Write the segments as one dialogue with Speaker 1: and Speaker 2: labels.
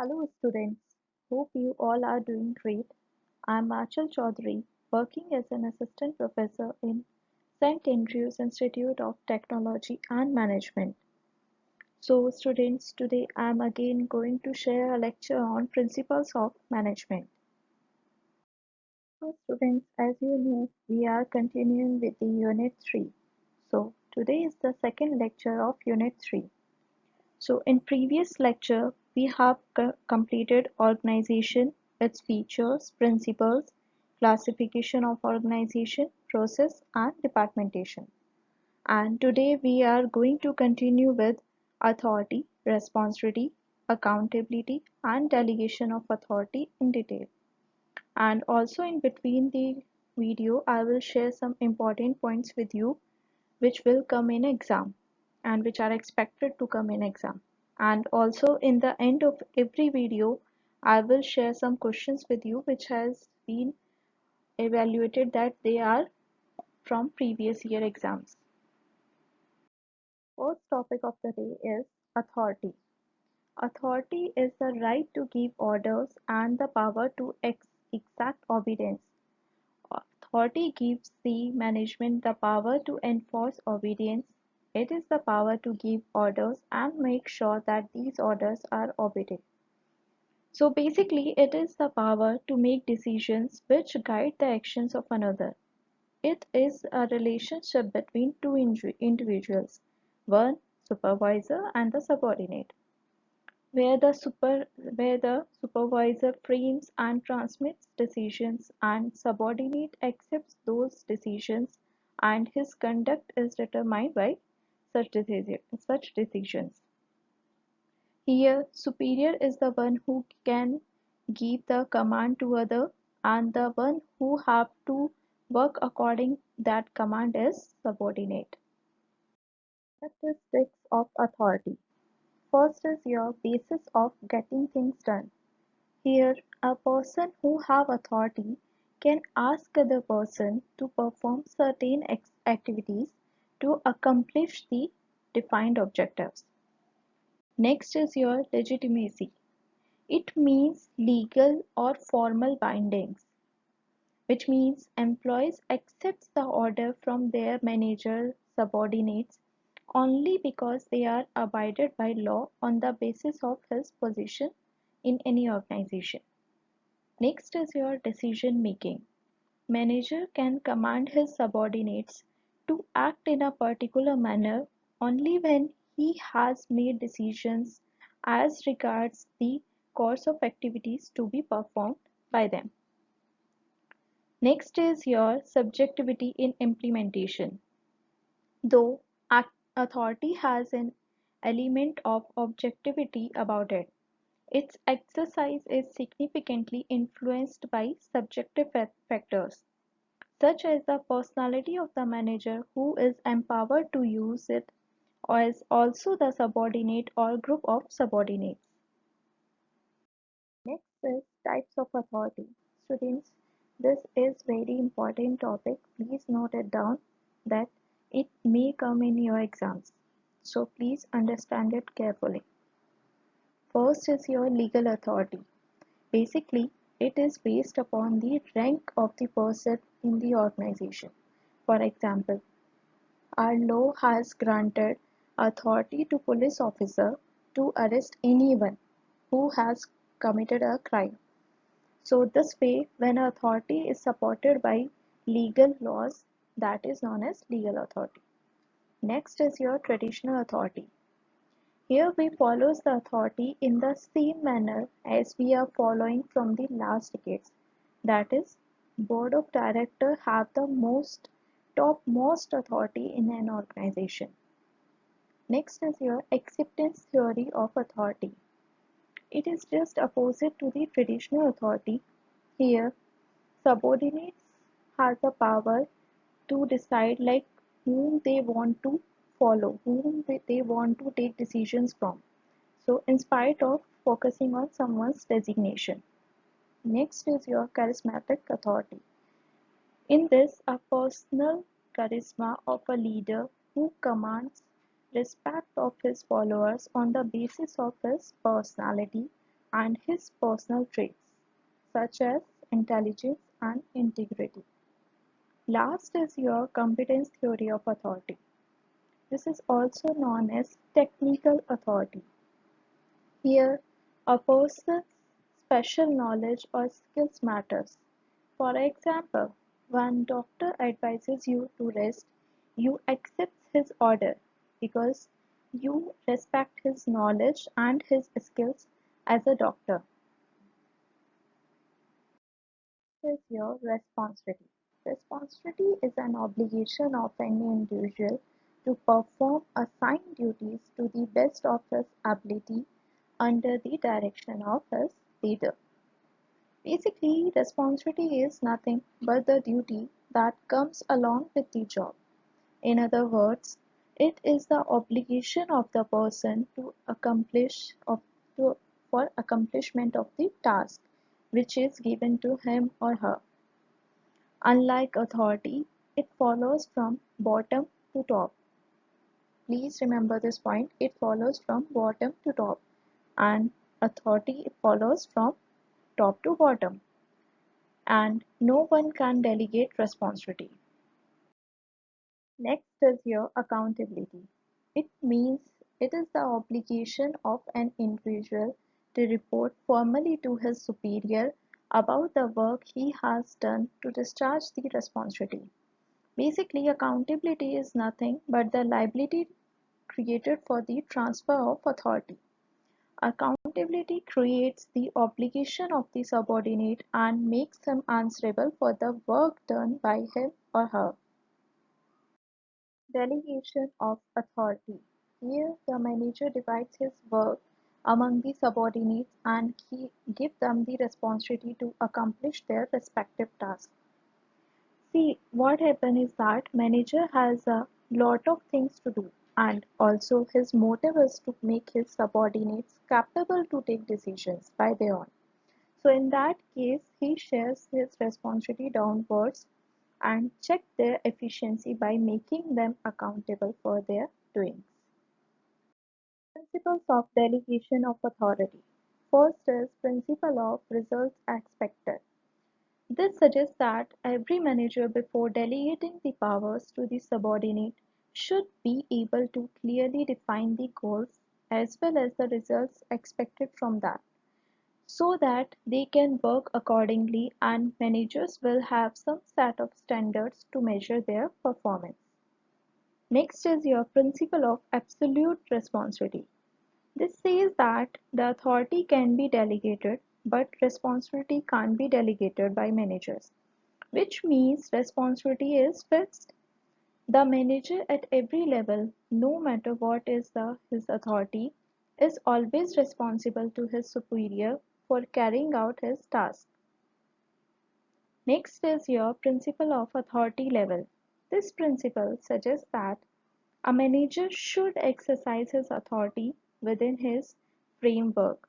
Speaker 1: Hello students, hope you all are doing great. I'm Achal Chaudhary, working as an assistant professor in St. Andrews Institute of Technology and Management. So students, today I'm again going to share a lecture on principles of management. So students, as you know, we are continuing with the unit 3. So today is the second lecture of unit 3. So in previous lecture, we have completed organization, its features, principles, classification of organization, process and departmentation. And today we are going to continue with authority, responsibility, accountability and delegation of authority in detail. And also in between the video, I will share some important points with you which will come in exam and which are expected to come in exam. And also in the end of every video, I will share some questions with you which has been evaluated that they are from previous year exams. First topic of the day is authority. Authority is the right to give orders and the power to exact obedience. Authority gives the management the power to enforce obedience. It is the power to give orders and make sure that these orders are obeyed. So basically, it is the power to make decisions which guide the actions of another. It is a relationship between two individuals, one supervisor and the subordinate, where the supervisor frames and transmits decisions and subordinate accepts those decisions and his conduct is determined by such decisions. Here, superior is the one who can give the command to other and the one who have to work according that command is subordinate. Characteristics of authority. First is your basis of getting things done. Here, a person who have authority can ask other person to perform certain activities to accomplish the defined objectives. Next is your legitimacy. It means legal or formal bindings, which means employees accepts the order from their manager subordinates only because they are abided by law on the basis of his position in any organization. Next is your decision making. Manager can command his subordinates to act in a particular manner only when he has made decisions as regards the course of activities to be performed by them. Next is your subjectivity in implementation. Though authority has an element of objectivity about it, its exercise is significantly influenced by subjective factors, such as the personality of the manager who is empowered to use it, as also the subordinate or group of subordinates. Next is types of authority. Students, this is very important topic. Please note it down that it may come in your exams. So please understand it carefully. First is your legal authority. Basically, it is based upon the rank of the person in the organization. For example, our law has granted authority to police officer to arrest anyone who has committed a crime. So this way, when authority is supported by legal laws, that is known as legal authority. Next is your traditional authority. Here we follow the authority in the same manner as we are following from the last decades. That is, board of director have the topmost authority in an organization. Next is your acceptance theory of authority. It is just opposite to the traditional authority. Here, subordinates has the power to decide like whom they want to follow, whom they want to take decisions from. So in spite of focusing on someone's designation. Next is your charismatic authority. In this, a personal charisma of a leader who commands respect of his followers on the basis of his personality, and his personal traits, such as intelligence and integrity. Last is your competence theory of authority. This is also known as technical authority. Here, a person's special knowledge or skills matters. For example, when doctor advises you to rest, you accept his order because you respect his knowledge and his skills as a doctor. Is your responsibility. Responsibility is an obligation of any individual to perform assigned duties to the best of his ability under the direction of his leader. Basically, responsibility is nothing but the duty that comes along with the job. In other words, it is the obligation of the person to to, for accomplishment of the task which is given to him or her. Unlike authority, it follows from bottom to top. Please remember this point. It follows from bottom to top, and authority follows from top to bottom, and no one can delegate responsibility. Next is your accountability. It means it is the obligation of an individual to report formally to his superior about the work he has done to discharge the responsibility. Basically, accountability is nothing but the liability created for the transfer of authority. Accountability creates the obligation of the subordinate and makes him answerable for the work done by him or her. Delegation of authority. Here, the manager divides his work among the subordinates and he gives them the responsibility to accomplish their respective tasks. See, what happens is that manager has a lot of things to do, and also his motive is to make his subordinates capable to take decisions by their own. So in that case, he shares his responsibility downwards and check their efficiency by making them accountable for their doings. Principles of delegation of authority. First is principle of results expected. This suggests that every manager, before delegating the powers to the subordinate, should be able to clearly define the goals as well as the results expected from that, so that they can work accordingly and managers will have some set of standards to measure their performance. Next is your principle of absolute responsibility. This says that the authority can be delegated, but responsibility can't be delegated by managers, which means responsibility is fixed. The manager at every level, no matter what is his authority, is always responsible to his superior for carrying out his task. Next is your principle of authority level. This principle suggests that a manager should exercise his authority within his framework.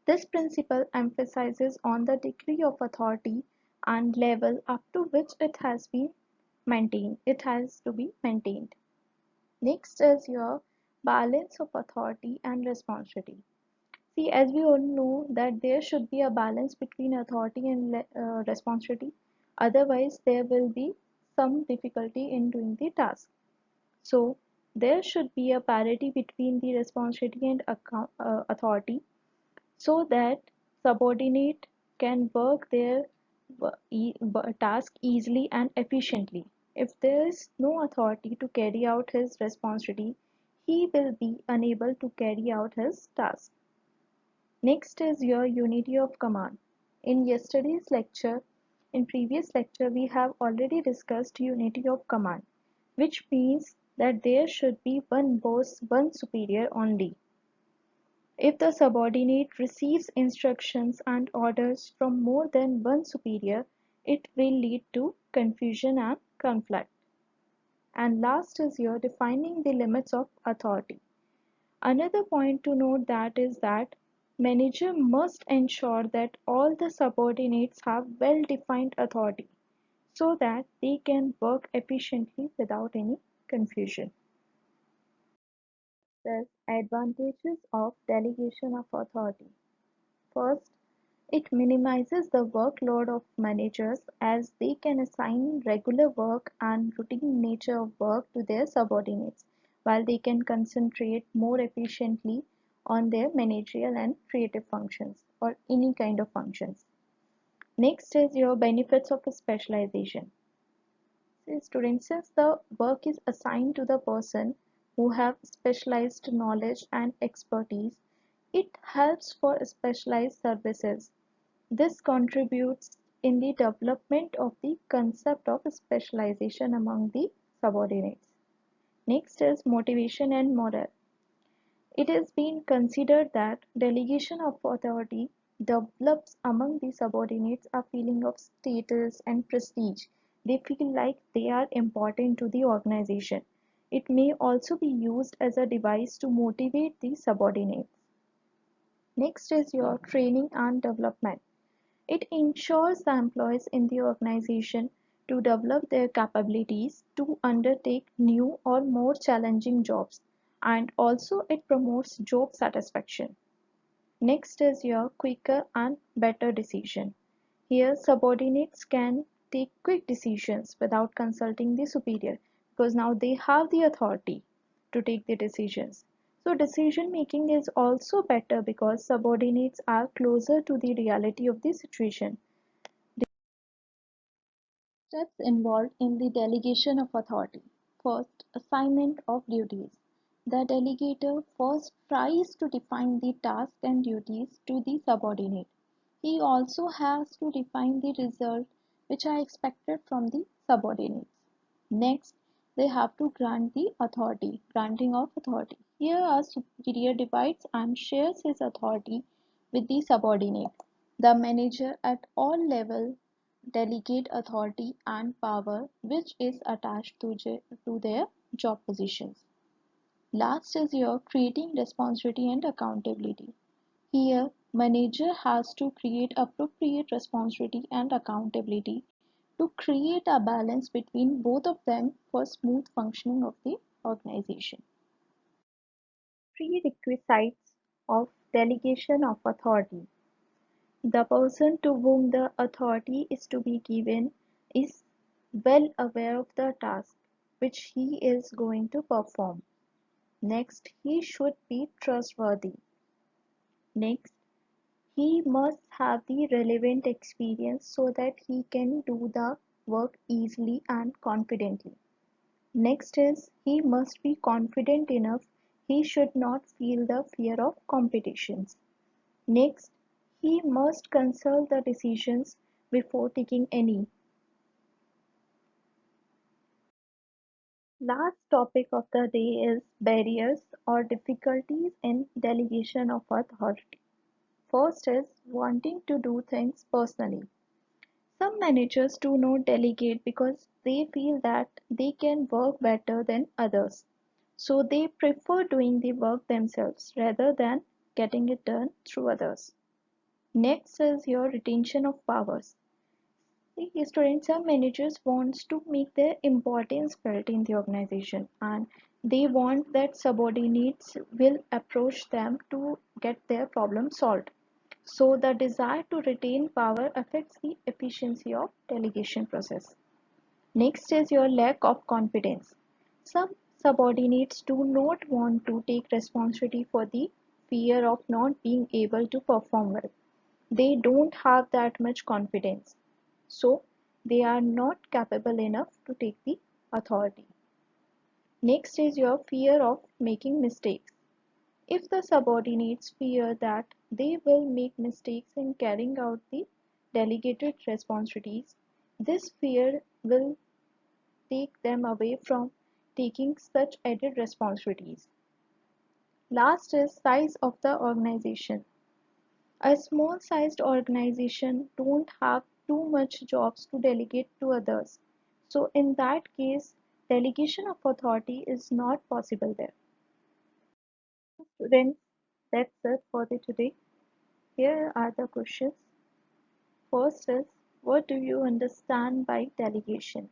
Speaker 1: This principle emphasizes on the degree of authority and level up to which it has to be maintained. Next is your balance of authority and responsibility. See, as we all know that there should be a balance between authority and responsibility. Otherwise, there will be some difficulty in doing the task. So, there should be a parity between the responsibility and authority so that subordinate can work their task easily and efficiently. If there is no authority to carry out his responsibility, he will be unable to carry out his task. Next is your unity of command. In yesterday's lecture, in previous lecture, we have already discussed unity of command, which means that there should be one boss, one superior only. If the subordinate receives instructions and orders from more than one superior, it will lead to confusion and conflict. And last is your defining the limits of authority. Another point to note that is that manager must ensure that all the subordinates have well-defined authority so that they can work efficiently without any confusion. Thus, advantages of delegation of authority. First, it minimizes the workload of managers as they can assign regular work and routine nature of work to their subordinates, while they can concentrate more efficiently on their managerial and creative functions or any kind of functions. Next is your benefits of specialization. See, students, since the work is assigned to the person who have specialized knowledge and expertise, it helps for specialized services. This contributes in the development of the concept of specialization among the subordinates. Next is motivation and morale. It has been considered that delegation of authority develops among the subordinates a feeling of status and prestige. They feel like they are important to the organization. It may also be used as a device to motivate the subordinates. Next is your training and development. It ensures the employees in the organization to develop their capabilities to undertake new or more challenging jobs, and also it promotes job satisfaction. Next is your quicker and better decision. Here subordinates can take quick decisions without consulting the superior because now they have the authority to take the decisions. So decision making is also better because subordinates are closer to the reality of the situation. Steps involved in the delegation of authority. First, assignment of duties. The delegator first tries to define the tasks and duties to the subordinate. He also has to define the result which are expected from the subordinates. Next, they have to grant the authority, granting of authority. Here a superior divides and shares his authority with the subordinate. The manager at all levels delegate authority and power which is attached to their job positions. Last is your creating responsibility and accountability. Here, manager has to create appropriate responsibility and accountability to create a balance between both of them for smooth functioning of the organization. Prerequisites of delegation of authority. The person to whom the authority is to be given is well aware of the task which he is going to perform. Next, he should be trustworthy. Next, he must have the relevant experience so that he can do the work easily and confidently. Next is he must be confident enough. He should not feel the fear of competitions. Next, he must consult the decisions before taking any. Last topic of the day is barriers or difficulties in delegation of authority. First is wanting to do things personally. Some managers do not delegate because they feel that they can work better than others. So they prefer doing the work themselves rather than getting it done through others. Next is your retention of powers. The students and managers wants to make their importance felt in the organization, and they want that subordinates will approach them to get their problem solved. So the desire to retain power affects the efficiency of delegation process. Next is your lack of confidence. Some subordinates do not want to take responsibility for the fear of not being able to perform well. They don't have that much confidence. So they are not capable enough to take the authority. Next is your fear of making mistakes. If the subordinates fear that they will make mistakes in carrying out the delegated responsibilities, this fear will take them away from taking such added responsibilities. Last is size of the organization. A small sized organization don't have too much jobs to delegate to others. So in that case, delegation of authority is not possible there. Students, that's it for the today. Here are the questions. First is, what do you understand by delegation?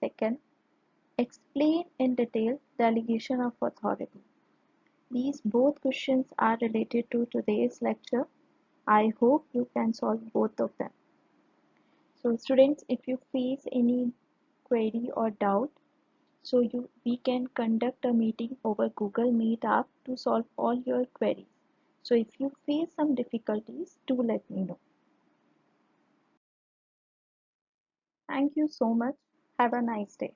Speaker 1: Second, explain in detail delegation of authority. These both questions are related to today's lecture. I hope you can solve both of them. So students, if you face any query or doubt, we can conduct a meeting over Google Meet app to solve all your queries. So if you face some difficulties, do let me know. Thank you so much. Have a nice day.